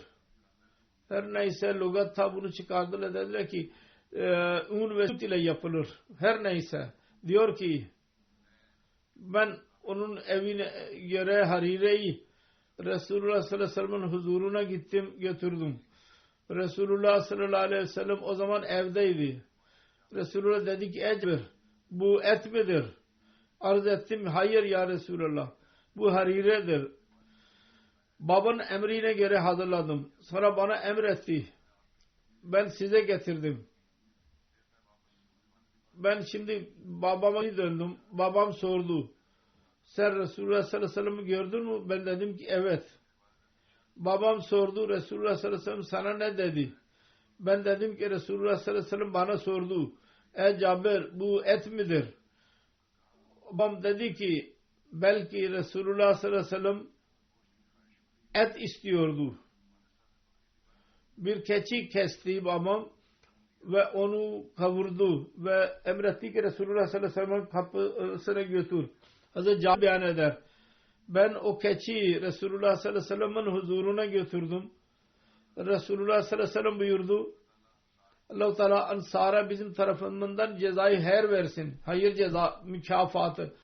Her neyse lügatta bunu çıkardılar. Dediler ki un ve süt ile yapılır. Her neyse. Diyor ki ben onun evine göre harireyi Resulullah sallallahu aleyhi ve sellem'in huzuruna gittim, götürdüm. Resulullah sallallahu aleyhi ve sellem o zaman evdeydi. Resulullah dedi ki ey bu et midir? Arz ettim hayır ya Resulullah. Bu hariredir. Babanın emrine göre hazırladım. Sonra bana emretti. Ben size getirdim. Ben şimdi babama döndüm. Babam sordu. Sen Resulullah sallallahu aleyhi ve sellem'i gördün mü? Ben dedim ki evet. Babam sordu. Resulullah sallallahu aleyhi ve sellem sana ne dedi? Ben dedim ki Resulullah sallallahu aleyhi ve sellem bana sordu. Ey Cabir bu et midir? Babam dedi ki belki Resulullah sallallahu aleyhi ve sellem et istiyordu. Bir keçi kesti babam ve onu kavurdu ve emretti ki Resulullah sallallahu aleyhi ve sellem'in kapısına götür. Hazreti Cabir beyan eder. Ben o keçiyi Resulullah sallallahu aleyhi ve sellem'in huzuruna götürdüm. Resulullah sallallahu aleyhi ve sellem buyurdu. Allah-u Teala Ansar'a bizim tarafından cezayı her versin. Hayır ceza, mükafatı.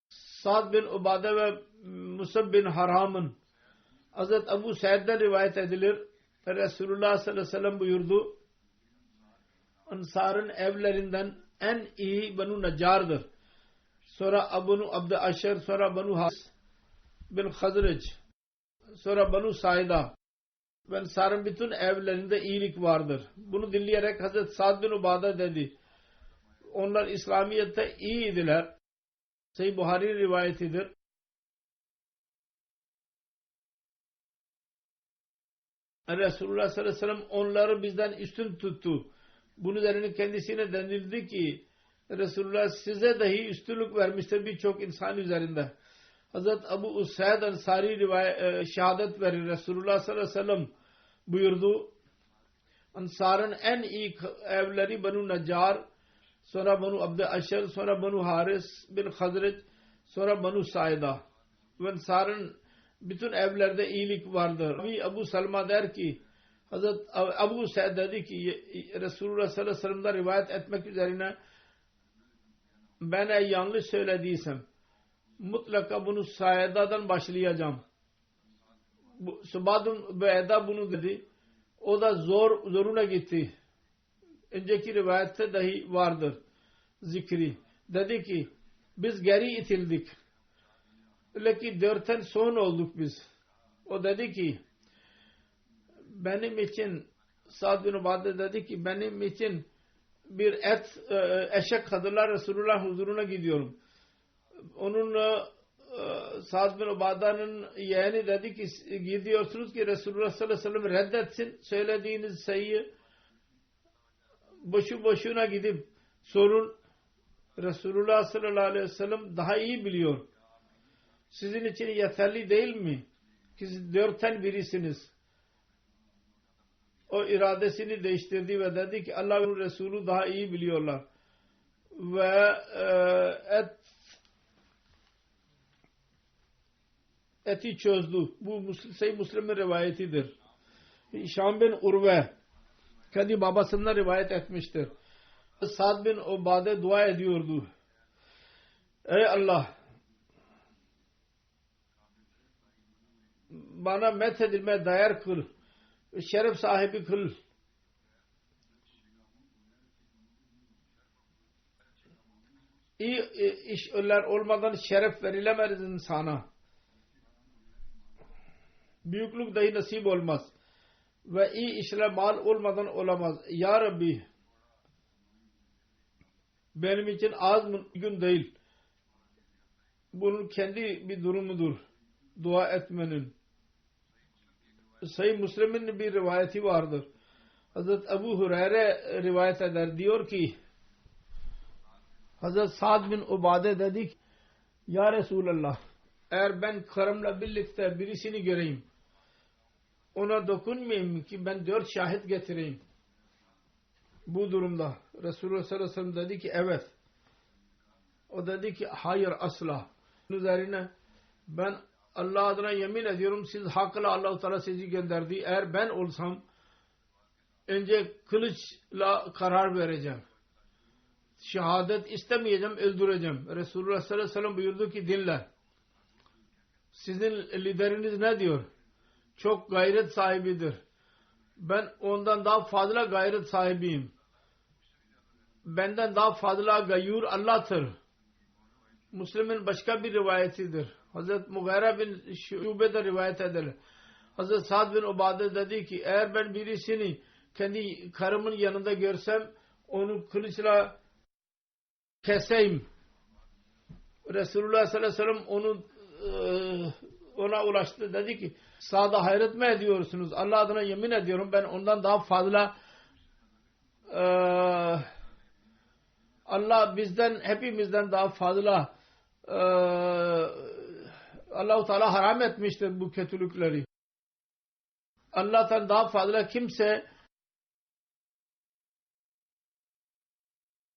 Sa'd bin Ubade ve Musab bin Haram'ın Hazreti Ebu Said'den rivayet edilir. Resulullah sallallahu aleyhi ve sellem buyurdu. Ansar'ın evlerinden en iyi Banu Neccar'dır. Sonra Banu Abd Aşer, sonra Banu Has bin Hazreç, sonra Banu Saida. Ve Ansar'ın bütün evlerinde iyilik vardır. Bunu dinleyerek Hazreti Sa'd bin Ubade dedi. Onlar İslamiyet'te iyiydiler. Sahih Buhari rivayetidir. Resulullah sallallahu aleyhi ve sellem onları bizden üstün tuttu. Bunun üzerine kendisine denildi ki Resulullah size dahi üstünlük vermiştir birçok insan üzerinde. Hazreti Ebu Usaid Ansari şehadet verir. Resulullah sallallahu aleyhi ve sellem buyurdu. Ansar'ın en iyi evleri Banu Neccar, sonra Banu Abd Aşer, sonra Banu Haris bin Hazret, sonra Banu Saida. Ve Ansar'ın bütün evlerde iyilik vardır. Ebu Salma der ki Hazret Ebu Said dedi ki Resulullah sallallahu aleyhi ve sellem'den rivayet etmek üzerine ben yanlış söylediysem mutlaka bunu Saida'dan başlayacağım. Subadun Beyda bunu dedi. O da zoruna gitti. Önceki rivayette dahi vardır zikri. Dedi ki biz geri itildik. Öyle ki 4'ten son olduk biz. O dedi ki benim için Sa'd bin Ubade dedi ki benim için bir eşek kadınlar Resulullah huzuruna gidiyorum. Onun Sa'd bin Ubada'nın yeğeni dedi ki gidiyorsunuz ki Resulullah sallallahu aleyhi ve sellem reddetsin söylediğiniz sayıyı, boşu boşuna gidip sorun. Resulullah sallallahu aleyhi ve sellem daha iyi biliyor. Sizin için yeterli değil mi ki siz 4'ten birisiniz? O iradesini değiştirdi ve dedi ki Allah'ın Resulü daha iyi biliyorlar. Ve eti çözdü. Bu Sahih Müslim'in rivayetidir. Hişam bin Urve kendi babasından rivayet etmiştir. Sa'd bin Ubade dua ediyordu. Ey Allah, bana methedilmeye değer kıl, şeref sahibi kıl. İyi işler olmadan şeref verilemez insana. Büyüklük dahi nasip olmaz. Ve iyi işler mal olmadan olamaz. Ya Rabbi, benim için az gün değil. Bunun kendi bir durumudur. Dua etmenin. Sahih Müslim'in bir rivayeti vardır. Hazret Ebu Hureyre rivayet eder. Diyor ki Hazret Sa'd bin Ubade dedik, Ya Resulallah, eğer ben karımla birlikte birisini göreyim, ona dokunmayayım ki ben 4 şahit getireyim. Bu durumda Resulullah sallallahu aleyhi ve sellem dedi ki evet. O dedi ki hayır asla. Bunun üzerine ben Allah adına yemin ediyorum siz hakla Allah-u Teala sizi gönderdi. Eğer ben olsam önce kılıçla karar vereceğim. Şehadet istemeyeceğim, öldüreceğim. Resulullah sallallahu aleyhi ve sellem buyurdu ki dinle. Sizin lideriniz ne diyor? Çok gayret sahibidir. Ben ondan daha fazla gayret sahibiyim. Benden daha fazla gayyur Allah'tır. Müslim'in başka bir rivayetidir. Hazreti Mughira bin Şube'de rivayet edilir. Hazreti Sa'd bin Ubade dedi ki eğer ben birisini kendi karımın yanında görsem onu kılıçla keseyim. Resulullah sallallahu aleyhi ve sellem ona ulaştı. Dedi ki Sa'd'a hayret mi ediyorsunuz? Allah adına yemin ediyorum ben ondan daha fazla Allah bizden hepimizden daha fazla Allah-u Teala haram etmiştir bu kötülükleri. Allah'tan daha fazla kimse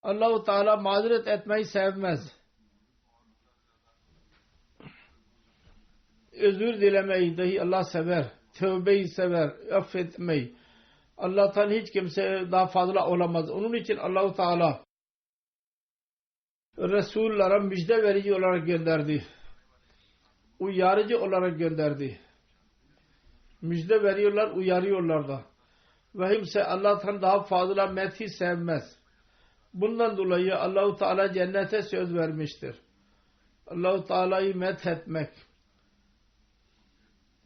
Allah-u Teala mazeret etmeyi sevmez. Özür dilemeyi dahi Allah sever. Tövbeyi sever. Affetmeyi. Allah'tan hiç kimse daha fazla olamaz. Onun için Allah-u Teala Resullara müjde verici olarak gönderdi. Uyarıcı olarak gönderdi. Müjde veriyorlar, uyarıyorlar da. Ve kimse Allah'tan daha fazla methi sevmez. Bundan dolayı Allah-u Teala cennete söz vermiştir. Allah-u Teala'yı methetmek.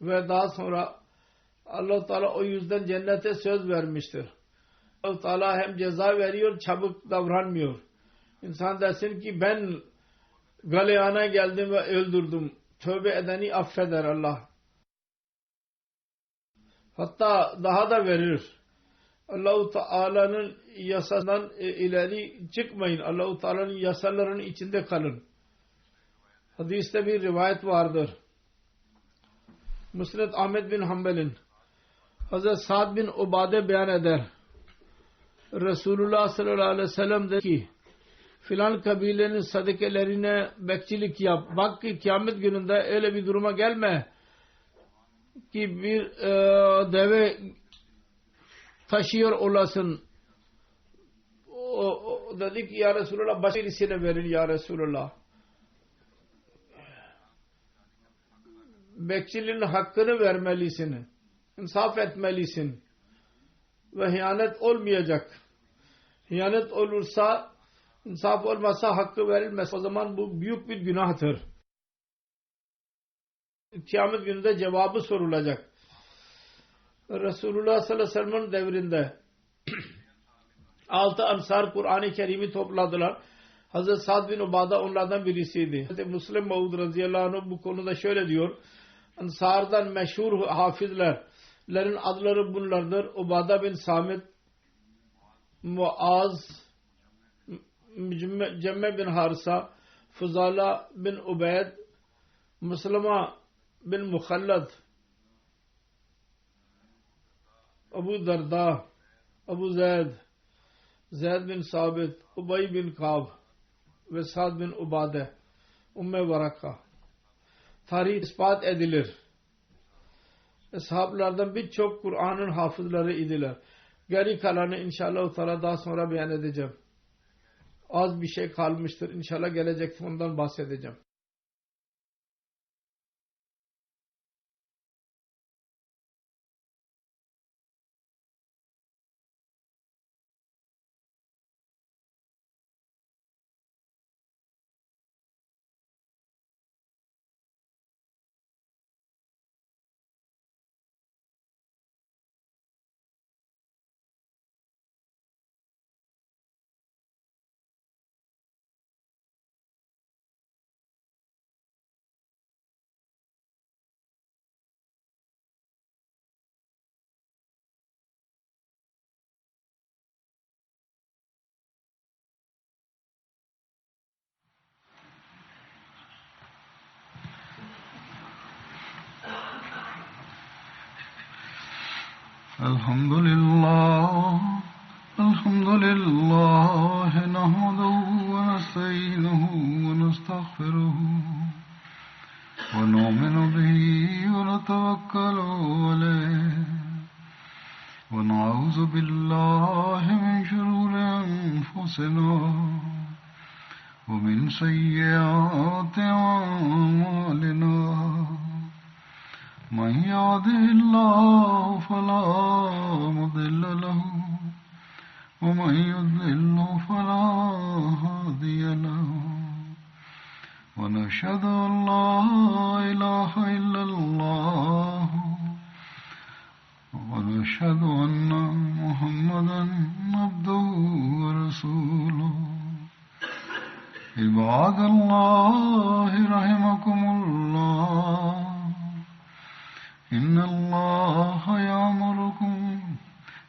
Ve daha sonra Allah-u Teala o yüzden cennete söz vermiştir. Allah-u Teala hem ceza veriyor, çabuk davranmıyor. İnsan desin ki ben galeyana geldim ve öldürdüm. Tövbe edeni affeder Allah. Hatta daha da verir. Allah-u Teala'nın yasasından ileri çıkmayın. Allah-u Teala'nın yasalarının içinde kalın. Hadiste bir rivayet vardır. Musned Ahmed bin Hanbel'in Hazret Sa'd bin Ubade beyan eder. Resulullah sallallahu aleyhi ve sellem dedi ki filan kabilenin sadakelerine bekçilik yap. Bak ki kıyamet gününde öyle bir duruma gelme ki bir deve taşıyor olasın. O dedi ki ya Resulullah başka birisine verin ya Resulullah. Bekçiliğin hakkını vermelisin. İnsaf etmelisin. Ve hıyanet olmayacak. Hıyanet olursa, insaf olmazsa hakkı verilmez. O zaman bu büyük bir günahtır. Kıyamet gününde cevabı sorulacak. Resulullah sallallahu aleyhi ve sellem'in devrinde 6 ansar Kur'an-ı Kerim'i topladılar. Hazreti Sa'd bin Ubada onlardan birisiydi. Hazreti Müslim Maud radıyallahu anh bu konuda şöyle diyor. Ansardan meşhur hafizlerin adları bunlardır. Ubada bin Samit, Muaz, Cemme bin Harisa, Fuzala bin Ubeyd, Muslima bin Mukhallad, Abu Darda, Abu Zeyd bin Sabit, Ubay bin Kab ve Sa'd bin Ubade, Umme Varaka. Tarih ispat edilir. Eshablardan birçok Kur'an'ın hafızları idiler. Geri kalanı inşallah daha sonra beyan edeceğim. Az bir şey kalmıştır. İnşallah gelecekte ondan bahsedeceğim. الحمد لله نحمده ونستعينه ونستغفره ونؤمن به ونتوكل عليه ونعوذ بالله من شرور أنفسنا ومن سيئات أعمالنا من يهده الله فلا مضل له ومن يضلل فلا هادي له ونشهد أن لا إله إلا الله ونشهد أن محمدا عبده ورسوله عباد الله رحمكم الله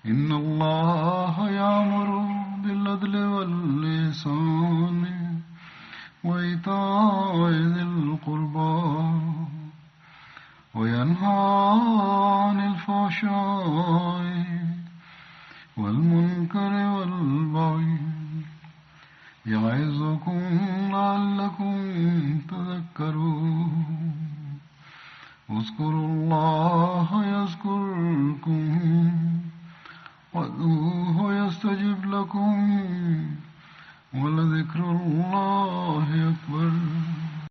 إن الله يأمر بالعدل والإحسان وإيتاء ذي القربى وينهى عن الفحشاء والمنكر والبغي يعظكم لعلكم تذكرون اذكروا الله يذكركم وادعوه يستجب لكم ولذكر الله أكبر